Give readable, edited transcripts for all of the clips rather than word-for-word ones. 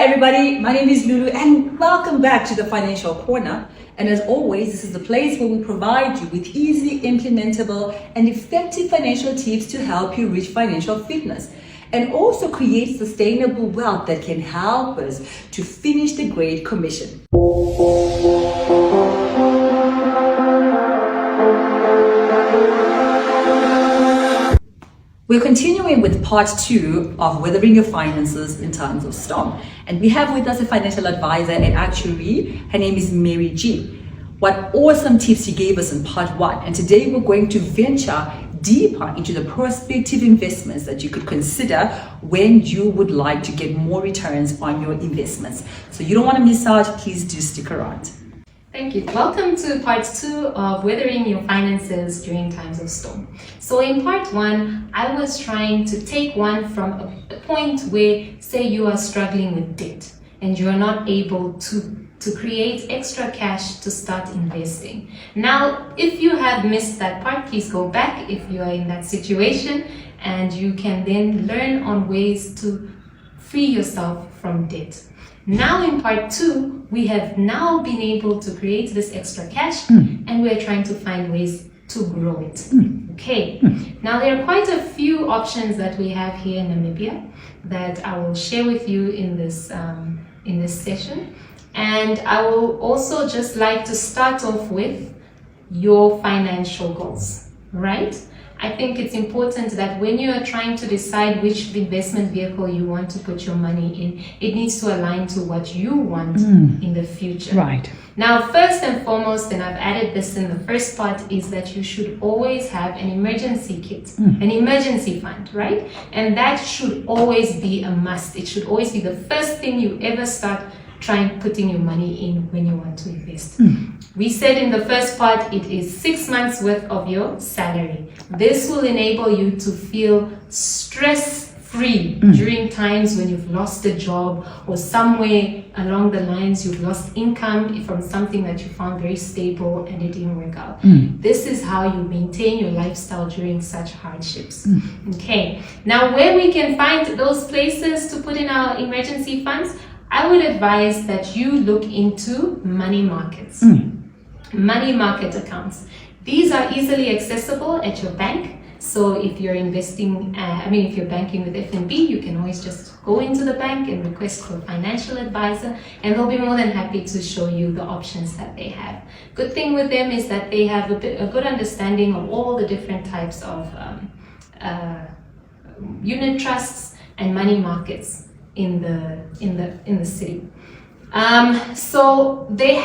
everybody, my name is Lulu and welcome back to the Financial Corner. And as always, this is the place where we provide you with easy, implementable and effective financial tips to help you reach financial fitness and also create sustainable wealth that can help us to finish the Great Commission. We're continuing with part 2 of weathering your finances in times of storm. And we have with us a financial advisor and actuary. Her name is Mary G. What awesome tips she gave us in part 1. And today we're going to venture deeper into the prospective investments that you could consider when you would like to get more returns on your investments. So you don't want to miss out, please do stick around. Thank you. Welcome to part 2 of weathering your finances during times of storm. So in part 1, I was trying to take one from a point where, say you are struggling with debt and you are not able to create extra cash to start investing. Now, if you have missed that part, please go back if you are in that situation and you can then learn on ways to free yourself from debt. Now in part 2, we have now been able to create this extra cash and we're trying to find ways to grow it. Okay, now there are quite a few options that we have here in Namibia that I will share with you in this session. And I will also just like to start off with your financial goals, right? I think it's important that when you are trying to decide which investment vehicle you want to put your money in, it needs to align to what you want in the future. Right. Now, first and foremost, and I've added this in the first part, is that you should always have an emergency kit, an emergency fund, right? And that should always be a must. It should always be the first thing you ever start putting your money in when you want to invest. We said in the first part, it is 6 months worth of your salary. This will enable you to feel stress-free during times when you've lost a job or somewhere along the lines you've lost income from something that you found very stable and it didn't work out. This is how you maintain your lifestyle during such hardships. Okay, now where we can find those places to put in our emergency funds, I would advise that you look into money markets, money market accounts. These are easily accessible at your bank. So if you're investing, if you're banking with FNB, you can always just go into the bank and request for a financial advisor, and they'll be more than happy to show you the options that they have. Good thing with them is that they have a good understanding of all the different types of unit trusts and money markets in the city. So there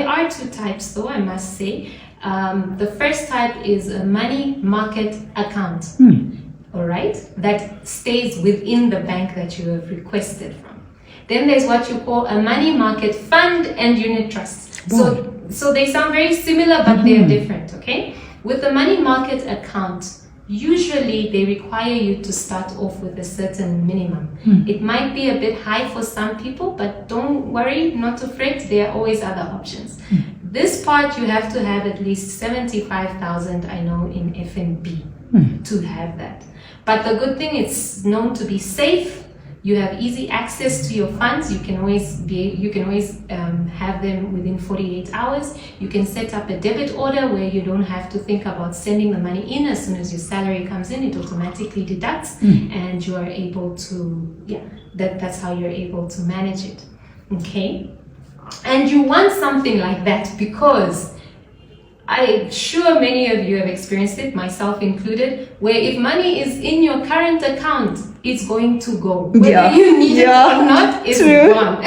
are 2 types though, I must say. The first type is a money market account, all right, that stays within the bank that you have requested from. Then there's what you call a money market fund and unit trust. So they sound very similar, but they're different, okay? With the money market account, usually they require you to start off with a certain minimum. It might be a bit high for some people, but don't worry, not afraid, there are always other options. This part you have to have at least 75,000, I know, in FNB to have that. But the good thing, it's known to be safe. You have easy access to your funds. You can always have them within 48 hours. You can set up a debit order where you don't have to think about sending the money in. As soon as your salary comes in, it automatically deducts, and you are able to, that's how you're able to manage it. Okay, and you want something like that because I'm sure many of you have experienced it, myself included, where if money is in your current account, it's going to go. Whether you need it or not, it's gone.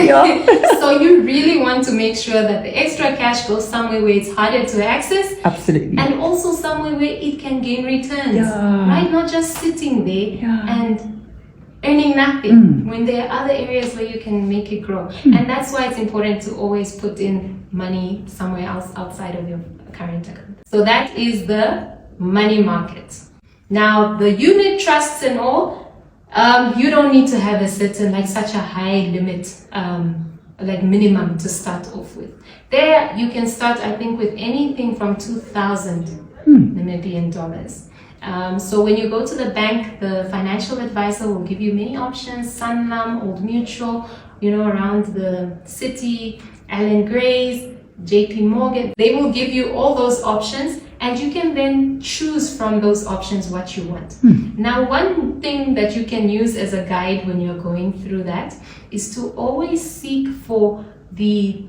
So you really want to make sure that the extra cash goes somewhere where it's harder to access. Absolutely. And also somewhere where it can gain returns, right? Not just sitting there and earning nothing when there are other areas where you can make it grow. And that's why it's important to always put in money somewhere else outside of your current account. So that is the money market. Now the unit trusts and all, you don't need to have a certain, such a high limit, minimum to start off with. There you can start, I think, with anything from 2,000 Namibian dollars. So when you go to the bank, the financial advisor will give you many options: Sanlam, Old Mutual, around the city, Allen Gray's, JP Morgan. They will give you all those options, and you can then choose from those options what you want. Now, one thing that you can use as a guide when you're going through that is to always seek for the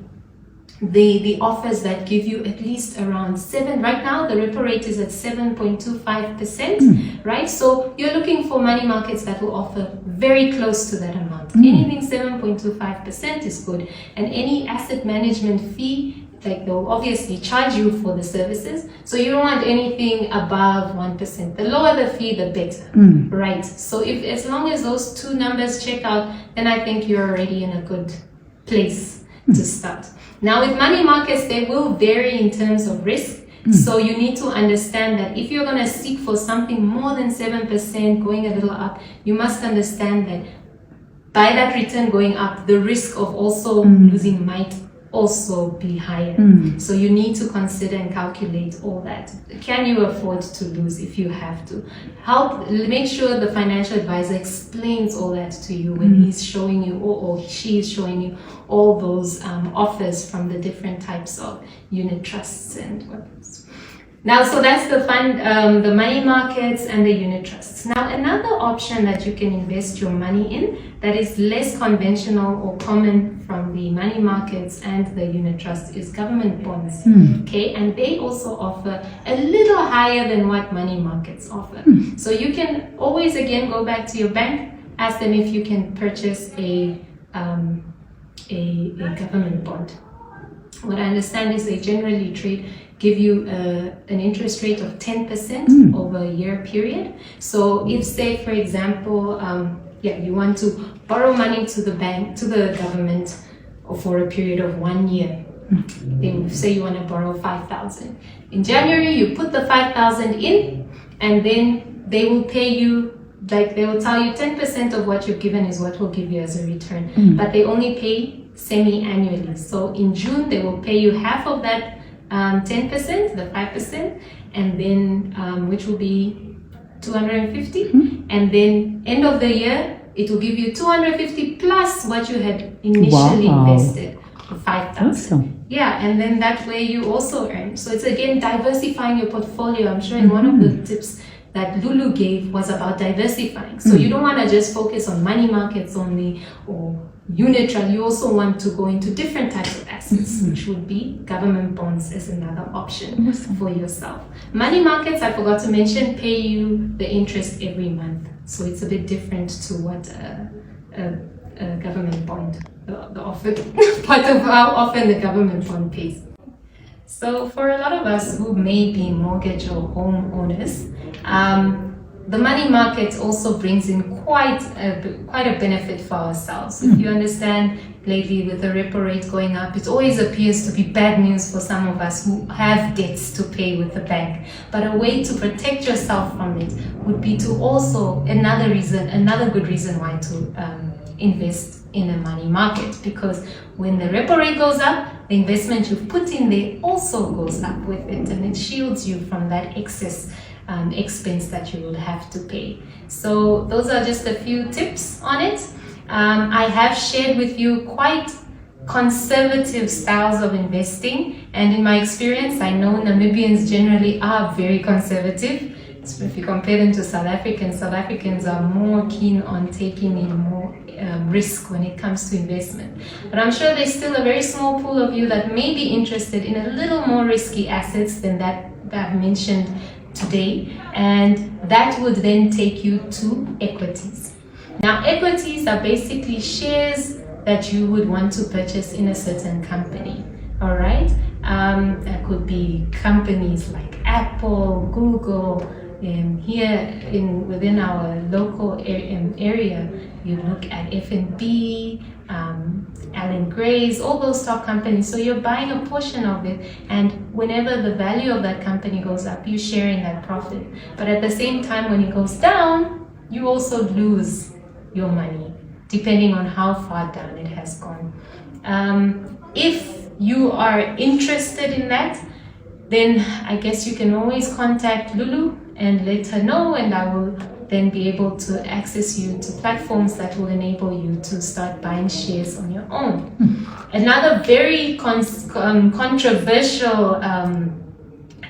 offers that give you at least around 7. Right now, the repo rate is at 7.25%, right? So you're looking for money markets that will offer very close to that amount. Anything 7.25% is good. And any asset management fee, like they'll obviously charge you for the services. So you don't want anything above 1%. The lower the fee, the better, right? So as long as those two numbers check out, then I think you're already in a good place to start. Now, with money markets, they will vary in terms of risk. So you need to understand that if you're going to seek for something more than 7% going a little up, you must understand that by that return going up, the risk of also losing might also be higher. So you need to consider and calculate all that. Can you afford to lose if you have to? Make sure the financial advisor explains all that to you when he's showing you or she is showing you all those offers from the different types of unit trusts and whatnot. Now, so that's the the money markets and the unit trusts. Now, another option that you can invest your money in that is less conventional or common from the money markets and the unit trust is government bonds. Okay, and they also offer a little higher than what money markets offer. So you can always again go back to your bank, ask them if you can purchase a government bond. What I understand is they generally give you an interest rate of 10% over a year period. So if, say, for example, you want to borrow money to the bank, to the government, or for a period of 1 year, they will say you want to borrow 5,000. In January, you put the 5,000 in, and then they will pay you, like they will tell you 10% of what you've given is what will give you as a return, but they only pay semi-annually. So in June, they will pay you half of that 10%, the 5%, and then which will be 250, and then end of the year it will give you 250 plus what you had initially invested for 5,000. Awesome. Yeah, and then that way you also earn. So it's again diversifying your portfolio. I'm sure in one of the tips that Lulu gave was about diversifying. So you don't want to just focus on money markets only or unit trust. You also want to go into different types of assets, which would be government bonds as another option for yourself. Money markets, I forgot to mention, pay you the interest every month. So it's a bit different to what a government bond, the offered part of how often the government bond pays. So for a lot of us who may be mortgage or home owners, the money market also brings in quite a benefit for ourselves. If you understand, lately with the repo rate going up, it always appears to be bad news for some of us who have debts to pay with the bank. But a way to protect yourself from it would be to also, another good reason why to invest in a money market, because when the repo rate goes up, the investment you've put in there also goes up with it, and it shields you from that excess expense that you will have to pay. So those are just a few tips on it. I have shared with you quite conservative styles of investing, and in my experience, I know Namibians generally are very conservative. So if you compare them to South Africans are more keen on taking in more risk when it comes to investment. But I'm sure there's still a very small pool of you that may be interested in a little more risky assets than that I've mentioned today, and that would then take you to equities. Now, equities are basically shares that you would want to purchase in a certain company. All right, that could be companies like Apple, Google. Here within our local area, you look at F&B, Allen Gray's, all those top companies. So you're buying a portion of it, and whenever the value of that company goes up, you share in that profit. But at the same time, when it goes down, you also lose your money, depending on how far down it has gone. If you are interested in that, then I guess you can always contact Lulu and let her know, and I will then be able to access you to platforms that will enable you to start buying shares on your own. Another very controversial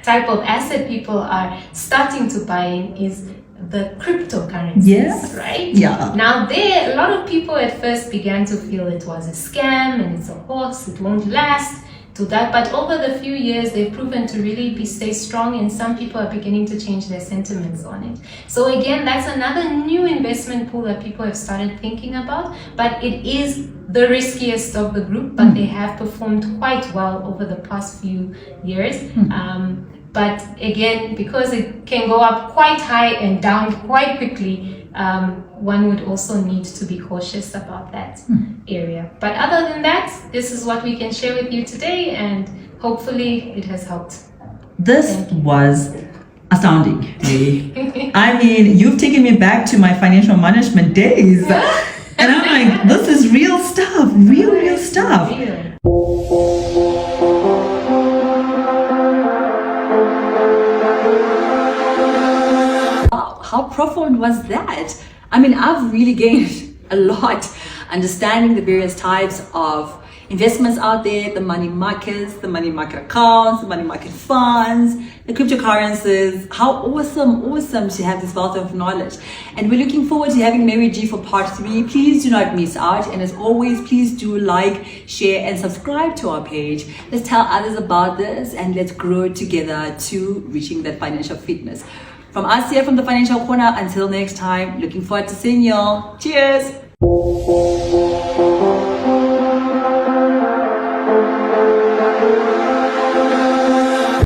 type of asset people are starting to buy in is the cryptocurrencies, Yes. right? Yeah. Now there, a lot of people at first began to feel it was a scam and it's a hoax, it won't last, to that, but over the few years they've proven to really stay strong, and some people are beginning to change their sentiments on it. So again, that's another new investment pool that people have started thinking about, but it is the riskiest of the group, but they have performed quite well over the past few years. But again, because it can go up quite high and down quite quickly, one would also need to be cautious about that area. But other than that, this is what we can share with you today, and hopefully it has helped. This was astounding. I mean, you've taken me back to my financial management days. And I'm like, this is real stuff, real stuff. Real. Wow, how profound was that? I mean, I've really gained a lot understanding the various types of investments out there, the money markets, the money market accounts, the money market funds, the cryptocurrencies. How awesome to have this wealth of knowledge. And we're looking forward to having Mary G for part 3. Please do not miss out. And as always, please do like, share, and subscribe to our page. Let's tell others about this and let's grow together to reaching that financial fitness. From us here from the Financial Corner, until next time, looking forward to seeing y'all. Cheers!